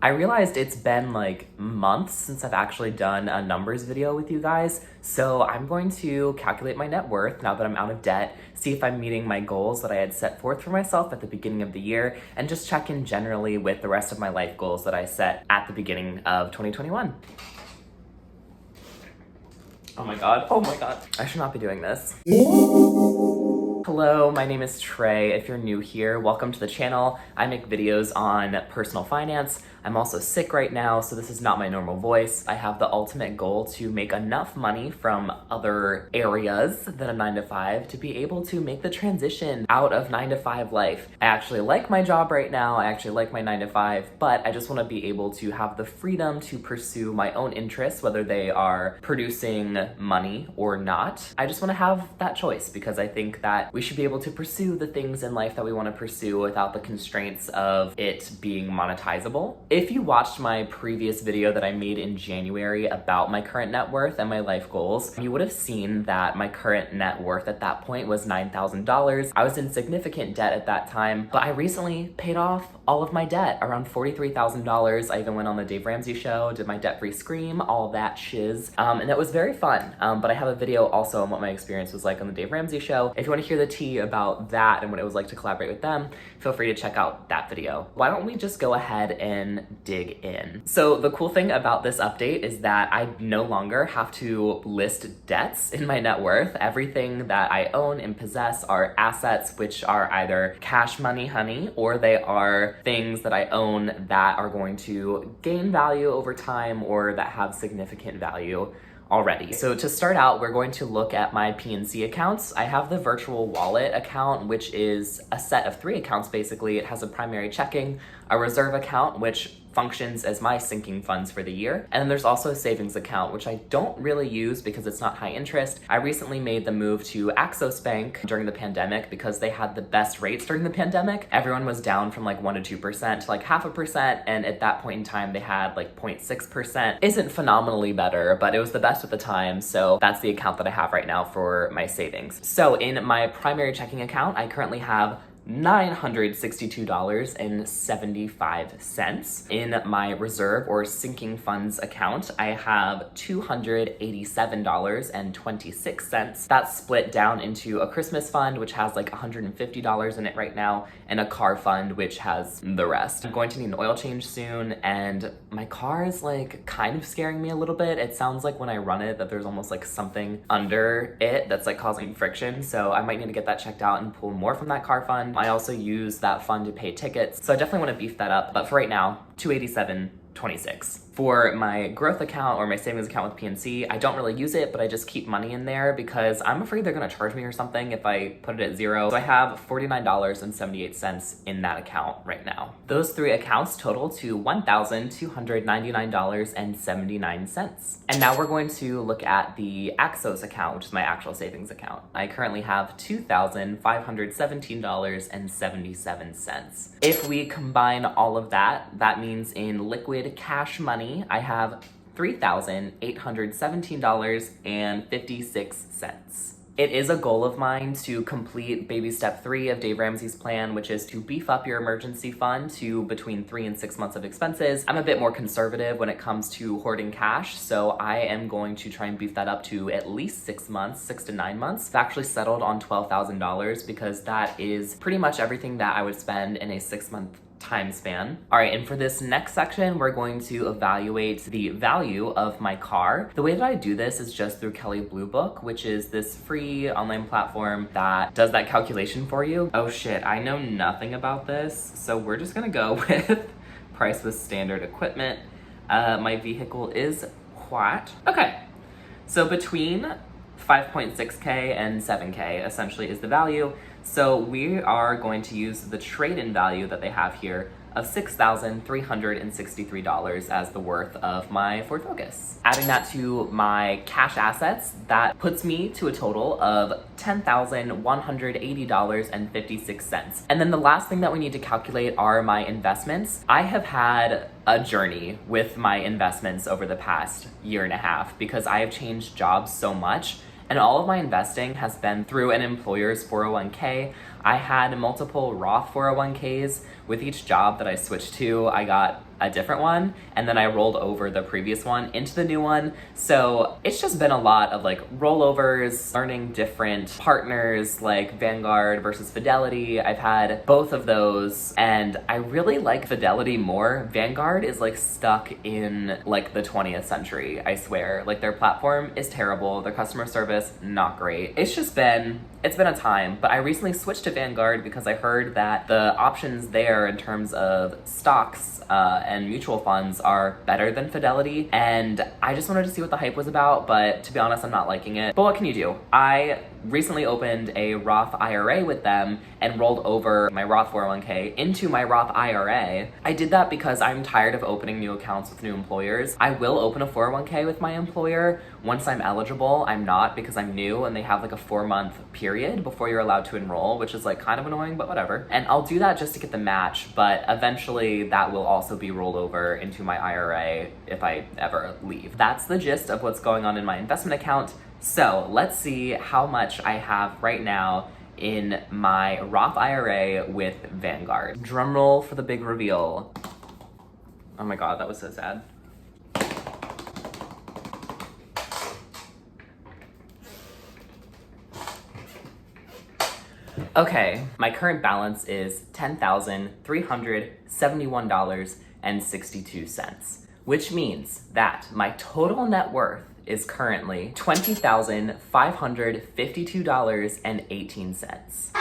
I realized it's been like months since I've actually done a numbers video with you guys, so I'm going to calculate my net worth now that I'm out of debt, see if I'm meeting my goals that I had set forth for myself at the beginning of the year, and just check in generally with the rest of my life goals that I set at the beginning of 2021. Oh my god, I should not be doing this. Hello, my name is Trey. If you're new here, welcome to the channel. I make videos on personal finance. I'm also sick right now, so this is not my normal voice. I have the ultimate goal to make enough money from other areas than a 9-to-5 to be able to make the transition out of 9-to-5 life. I actually like my job right now. I actually like my 9-to-5, but I just want to be able to have the freedom to pursue my own interests, whether they are producing money or not. I just want to have that choice because I think that we should be able to pursue the things in life that we want to pursue without the constraints of it being monetizable. If you watched my previous video that I made in January about my current net worth and my life goals, you would have seen that my current net worth at that point was $9,000. I was in significant debt at that time, but I recently paid off all of my debt, around $43,000. I even went on the Dave Ramsey show, did my debt-free scream, all that shiz, and that was very fun. But I have a video also on what my experience was like on the Dave Ramsey show. If you want to hear the tea about that and what it was like to collaborate with them, feel free to check out that video. Why don't we just go ahead and dig in? So the cool thing about this update is that I no longer have to list debts in my net worth. Everything that I own and possess are assets, which are either cash money, honey, or they are things that I own that are going to gain value over time or that have significant value already. So to start out, we're going to look at my PNC accounts. I have the virtual wallet account, which is a set of 3 accounts basically. It has a primary checking, a reserve account, which functions as my sinking funds for the year. And then there's also a savings account, which I don't really use because it's not high interest. I recently made the move to Axos Bank during the pandemic because they had the best rates during the pandemic. Everyone was down from like 1% to 2% to like 0.5%. And at that point in time, they had like 0.6%. Isn't phenomenally better, but it was the best at the time. So that's the account that I have right now for my savings. So in my primary checking account, I currently have $962.75. In my reserve or sinking funds account, I have $287.26. That's split down into a Christmas fund, which has like $150 in it right now, and a car fund, which has the rest. I'm going to need an oil change soon, and my car is like kind of scaring me a little bit. It sounds like when I run it that there's almost like something under it that's like causing friction, so I might need to get that checked out and pull more from that car fund. I also use that fund to pay tickets, so I definitely want to beef that up. But for right now, $287.26. For my growth account or my savings account with PNC, I don't really use it, but I just keep money in there because I'm afraid they're gonna charge me or something if I put it at zero. So I have $49.78 in that account right now. Those 3 accounts total to $1,299.79. And now we're going to look at the Axos account, which is my actual savings account. I currently have $2,517.77. If we combine all of that, that means in liquid cash money, I have $3,817.56. It is a goal of mine to complete baby step 3 of Dave Ramsey's plan, which is to beef up your emergency fund to between 3 and 6 months of expenses. I'm a bit more conservative when it comes to hoarding cash, so I am going to try and beef that up to at least 6 months, 6 to 9 months. I've actually settled on $12,000 because that is pretty much everything that I would spend in a 6-month time span. All right, and for this next section, we're going to evaluate the value of my car. The way that I do this is just through Kelley Blue Book, which is this free online platform that does that calculation for you. Oh shit, I know nothing about this, so we're just gonna go with price with standard equipment. My vehicle is white. Okay, so between 5.6K and 7K essentially is the value. So we are going to use the trade-in value that they have here of $6,363 as the worth of my Ford Focus. Adding that to my cash assets, that puts me to a total of $10,180.56. And then the last thing that we need to calculate are my investments. I have had a journey with my investments over the past year and a half because I have changed jobs so much. And all of my investing has been through an employer's 401k. I had multiple Roth 401ks. With each job that I switched to, I got a different one, and then I rolled over the previous one into the new one. So it's just been a lot of like rollovers, learning different partners like Vanguard versus Fidelity. I've had both of those, and I really like Fidelity more. Vanguard is like stuck in like the 20th century, I swear. Like their platform is terrible, their customer service not great. It's been a time, but I recently switched to Vanguard because I heard that the options there in terms of stocks and mutual funds are better than Fidelity, and I just wanted to see what the hype was about, but to be honest, I'm not liking it. But what can you do? I recently opened a Roth IRA with them and rolled over my Roth 401k into my Roth IRA. I did that because I'm tired of opening new accounts with new employers. I will open a 401k with my employer once I'm eligible. I'm not, because I'm new and they have like a 4-month period before you're allowed to enroll, which is like kind of annoying, but whatever. And I'll do that just to get the match, but eventually that will also be rolled over into my IRA if I ever leave. That's the gist of what's going on in my investment account. So let's see how much I have right now in my Roth IRA with Vanguard. Drum roll for the big reveal. Oh my God, that was so sad. Okay, my current balance is $10,371.62, which means that my total net worth is currently $20,552.18.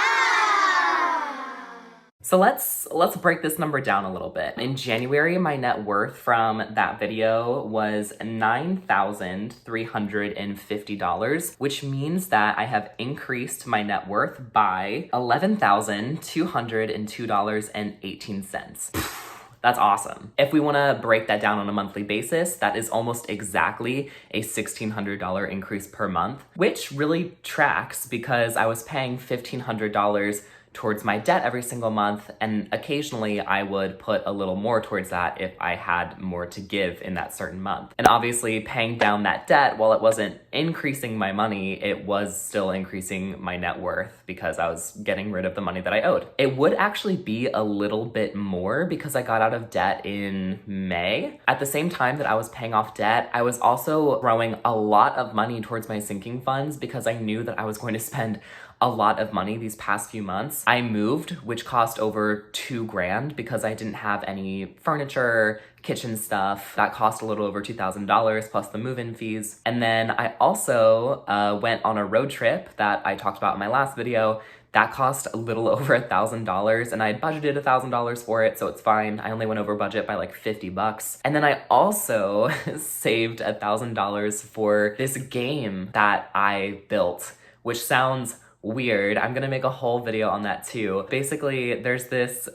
So let's break this number down a little bit. In January, my net worth from that video was $9,350, which means that I have increased my net worth by $11,202.18. That's awesome. If we wanna break that down on a monthly basis, that is almost exactly a $1,600 increase per month, which really tracks because I was paying $1,500 towards my debt every single month, and occasionally I would put a little more towards that if I had more to give in that certain month. And obviously paying down that debt, while it wasn't increasing my money, it was still increasing my net worth because I was getting rid of the money that I owed. It would actually be a little bit more because I got out of debt in May. At the same time that I was paying off debt, I was also throwing a lot of money towards my sinking funds because I knew that I was going to spend a lot of money these past few months. I moved, which cost over $2,000 because I didn't have any furniture, kitchen stuff. That cost a little over $2,000 plus the move-in fees. And then I also went on a road trip that I talked about in my last video. That cost a little over $1,000, and I had budgeted $1,000 for it, so it's fine. I only went over budget by like $50. And then I also saved $1,000 for this game that I built, which sounds weird. I'm gonna make a whole video on that too. Basically, there's this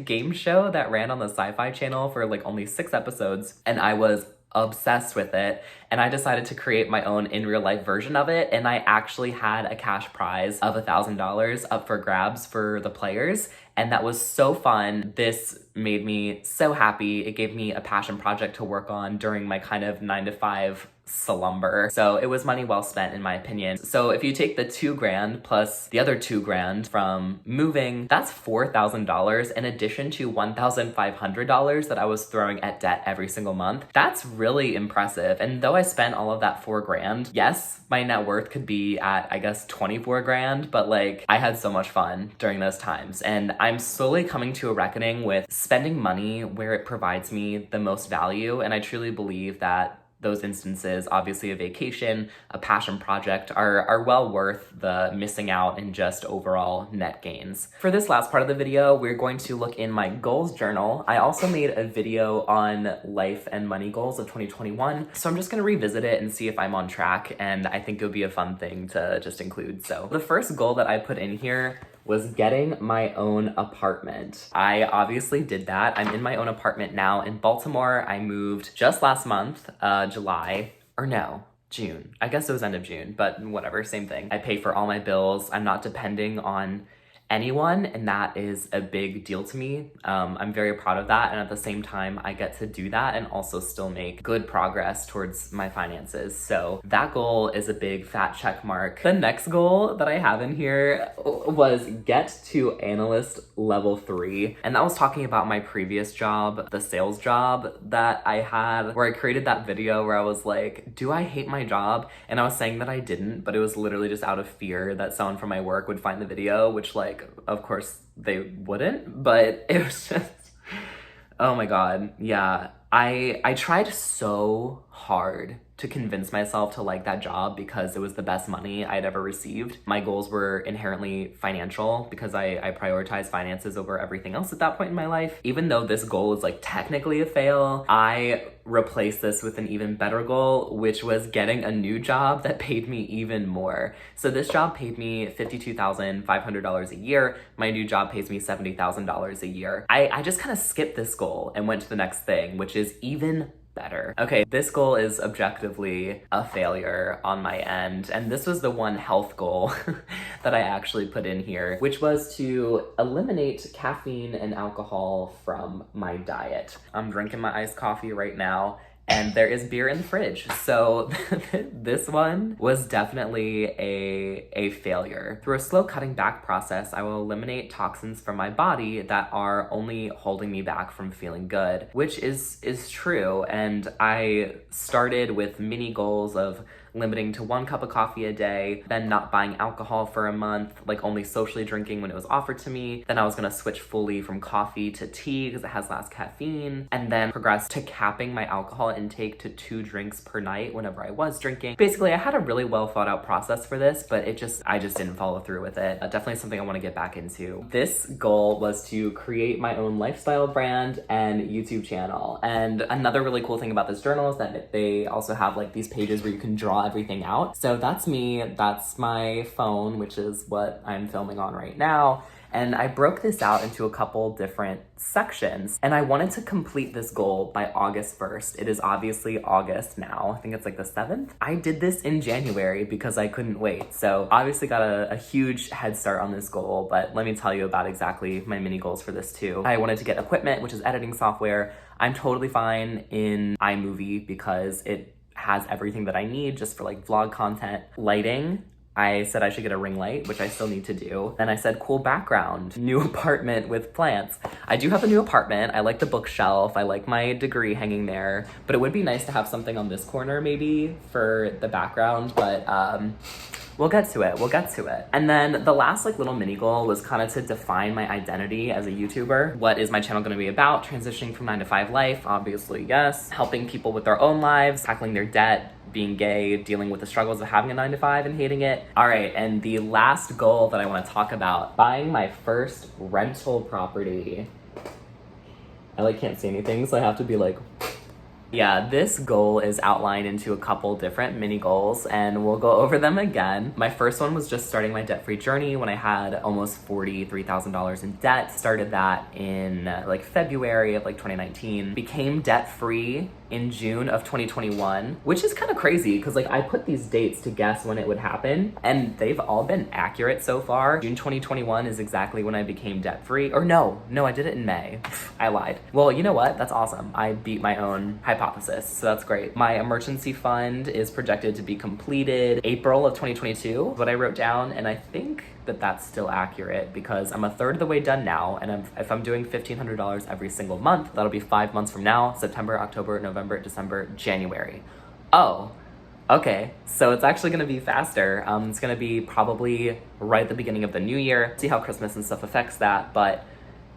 game show that ran on the Sci-Fi Channel for like only 6 episodes, and I was obsessed with it, and I decided to create my own in real life version of it, and I actually had a cash prize of $1,000 up for grabs for the players, and that was so fun. This made me so happy. It gave me a passion project to work on during my kind of 9-to-5 slumber. So it was money well spent in my opinion. So if you take the $2,000 plus the other $2,000 from moving, that's $4,000 in addition to $1,500 that I was throwing at debt every single month. That's really impressive. And though I spent all of that $4,000, yes, my net worth could be at, I guess, $24,000, but like I had so much fun during those times. And I'm slowly coming to a reckoning with spending money where it provides me the most value. And I truly believe that those instances, obviously a vacation, a passion project, are well worth the missing out in just overall net gains. For this last part of the video, we're going to look in my goals journal. I also made a video on life and money goals of 2021, so I'm just gonna revisit it and see if I'm on track, and I think it would be a fun thing to just include. So the first goal that I put in here was getting my own apartment. I obviously did that. I'm in my own apartment now in Baltimore. I moved just last month, July, or no, June. I guess it was end of June, but whatever, same thing. I pay for all my bills. I'm not depending on anyone, and that is a big deal to me. I'm very proud of that, and at the same time, I get to do that and also still make good progress towards my finances. So that goal is a big fat check mark. The next goal that I have in here was get to analyst level 3, and that was talking about my previous job, the sales job that I had, where I created that video where I was like, do I hate my job? And I was saying that I didn't, but it was literally just out of fear that someone from my work would find the video, which, like, of course they wouldn't, but it was just, oh my God. Yeah, I tried so hard to convince myself to like that job because it was the best money I'd ever received. My goals were inherently financial because I prioritize finances over everything else at that point in my life. Even though this goal is like technically a fail, I replaced this with an even better goal, which was getting a new job that paid me even more. So this job paid me $52,500 a year. My new job pays me $70,000 a year. I just kind of skipped this goal and went to the next thing, which is even better. Okay, this goal is objectively a failure on my end, and this was the one health goal that I actually put in here, which was to eliminate caffeine and alcohol from my diet. I'm drinking my iced coffee right now, and there is beer in the fridge. So this one was definitely a failure. Through a slow cutting back process, I will eliminate toxins from my body that are only holding me back from feeling good, which is true. And I started with mini goals of limiting to 1 cup of coffee a day, then not buying alcohol for a month, like only socially drinking when it was offered to me. Then I was gonna switch fully from coffee to tea because it has less caffeine, and then progress to capping my alcohol intake to 2 drinks per night whenever I was drinking. Basically, I had a really well thought out process for this, but I just didn't follow through with it. Definitely something I wanna get back into. This goal was to create my own lifestyle brand and YouTube channel. And another really cool thing about this journal is that they also have like these pages where you can draw everything out. So that's me, that's my phone, which is what I'm filming on right now. And I broke this out into a couple different sections, and I wanted to complete this goal by August 1st. It is obviously August now. I think it's like the 7th. I did this in January because I couldn't wait. So obviously got a huge head start on this goal, but let me tell you about exactly my mini goals for this too. I wanted to get equipment, which is editing software. I'm totally fine in iMovie because it has everything that I need just for like vlog content. Lighting, I said I should get a ring light, which I still need to do. Then I said cool background, new apartment with plants. I do have a new apartment. I like the bookshelf. I like my degree hanging there, but it would be nice to have something on this corner maybe for the background, but we'll get to it. And then the last like little mini goal was kind of to define my identity as a YouTuber. What is my channel gonna be about? Transitioning from 9-to-5 life, obviously, yes. Helping people with their own lives, tackling their debt, being gay, dealing with the struggles of having a 9-to-5 and hating it. All right, and the last goal that I wanna talk about, buying my first rental property. I like can't see anything, so I have to be like, yeah, this goal is outlined into a couple different mini goals, and we'll go over them again. My first one was just starting my debt-free journey when I had almost $43,000 in debt. Started that in like February of like 2019. Became debt-free in June of 2021, which is kind of crazy because like I put these dates to guess when it would happen, and they've all been accurate so far. June 2021 is exactly when I became debt-free. Or no, I did it in May. I lied. Well, you know what? That's awesome. I beat my own hypothesis, so that's great. My emergency fund is projected to be completed April of 2022, what I wrote down, and I think that that's still accurate because I'm a third of the way done now, and if I'm doing $1,500 every single month, that'll be 5 months from now: September, October, November, December, January. Oh, okay, so it's actually gonna be faster. It's gonna be probably right at the beginning of the new year. See how Christmas and stuff affects that, but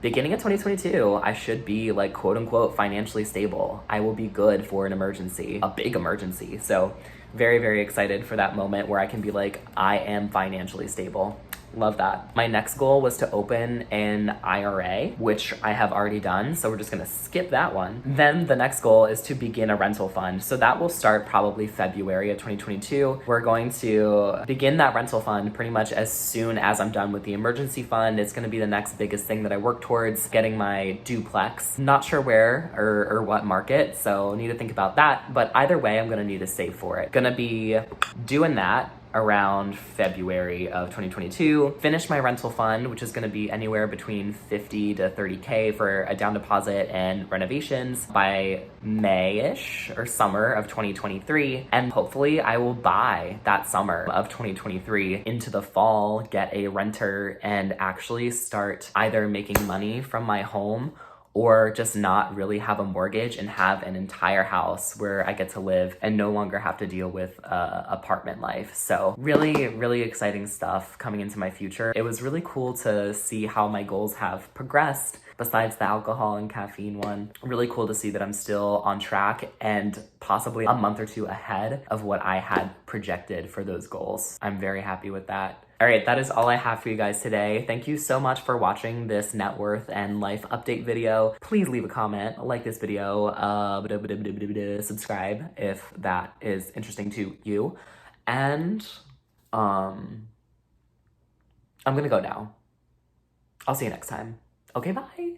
beginning of 2022, I should be like quote unquote financially stable. I will be good for an emergency, a big emergency. So very, very excited for that moment where I can be like, I am financially stable. Love that. My next goal was to open an IRA, which I have already done, so we're just gonna skip that one. Then the next goal is to begin a rental fund. So that will start probably February of 2022. We're going to begin that rental fund pretty much as soon as I'm done with the emergency fund. It's gonna be the next biggest thing that I work towards, getting my duplex. Not sure where or what market, so need to think about that. But either way, I'm gonna need to save for it. Gonna be doing that around February of 2022. Finish my rental fund, which is gonna be anywhere between 50 to 30K for a down deposit and renovations by May-ish or summer of 2023. And hopefully I will buy that summer of 2023 into the fall, get a renter, and actually start either making money from my home or just not really have a mortgage and have an entire house where I get to live and no longer have to deal with apartment life. So really, really exciting stuff coming into my future. It was really cool to see how my goals have progressed besides the alcohol and caffeine one. Really cool to see that I'm still on track and possibly a month or two ahead of what I had projected for those goals. I'm very happy with that. All right, that is all I have for you guys today. Thank you so much for watching this net worth and life update video. Please leave a comment, like this video, subscribe if that is interesting to you. And I'm gonna go now. I'll see you next time. Okay, bye.